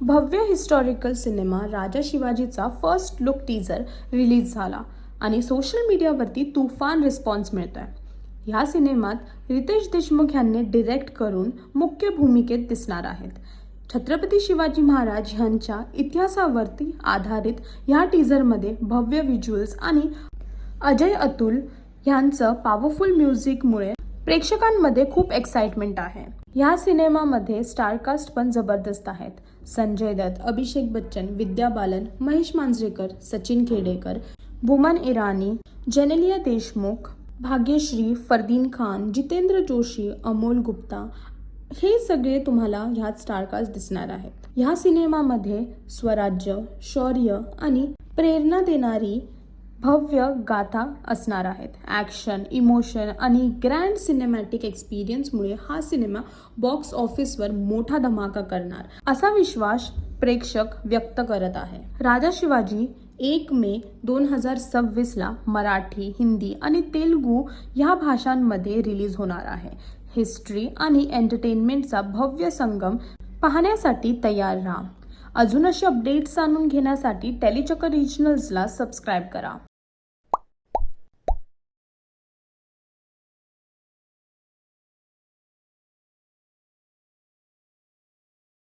भव्य historical cinema राजा शिवाजीचा first look teaser release झाला आणि सोशल मीडियावरती तुफान रिस्पॉन्स मिळतोय. ह्या सिनेमात रितेश देशमुख यांनी डिरेक्ट करून मुख्य भूमिकेत दिसणार आहेत. छत्रपती शिवाजी महाराज यांच्या इतिहासावरती आधारित ह्या टीजरमध्ये भव्य व्हिज्युअल्स आणि अजय अतुल यांचं पॉवरफुल म्युझिकमुळे प्रेक्षकांमध्ये खूप एक्साइटमेंट आहे. या सिनेमामध्ये स्टारकास्ट पण जबरदस्त आहेत. संजय दत्त, अभिषेक बच्चन, विद्या बालन, महेश मांजरेकर, सचिन खेडेकर, बोमन इराणी, जेनेलिया देशमुख, भाग्यश्री, फरदीन खान, जितेंद्र जोशी, अमोल गुप्ता हे सगळे तुम्हाला ह्यात स्टारकास्ट दिसणार आहेत. ह्या सिनेमामध्ये स्वराज्य, शौर्य आणि प्रेरणा देणारी भव्य गाथा असणार आहेत. ॲक्शन, इमोशन आणि ग्रँड सिनेमॅटिक एक्सपिरियन्समुळे हा सिनेमा बॉक्स ऑफिसवर मोठा धमाका करणार असा विश्वास प्रेक्षक व्यक्त करत आहे. राजा शिवाजी 1 मे 2026ला मराठी, हिंदी आणि तेलुगू ह्या भाषांमध्ये रिलीज होणार आहे. हिस्ट्री आणि एंटरटेनमेंटचा भव्य संगम पाहण्यासाठी तयार राहा. अजून अशी अपडेट्स जाणून घेण्यासाठी टेलीचक्र रिजनल्सला सबस्क्राईब करा.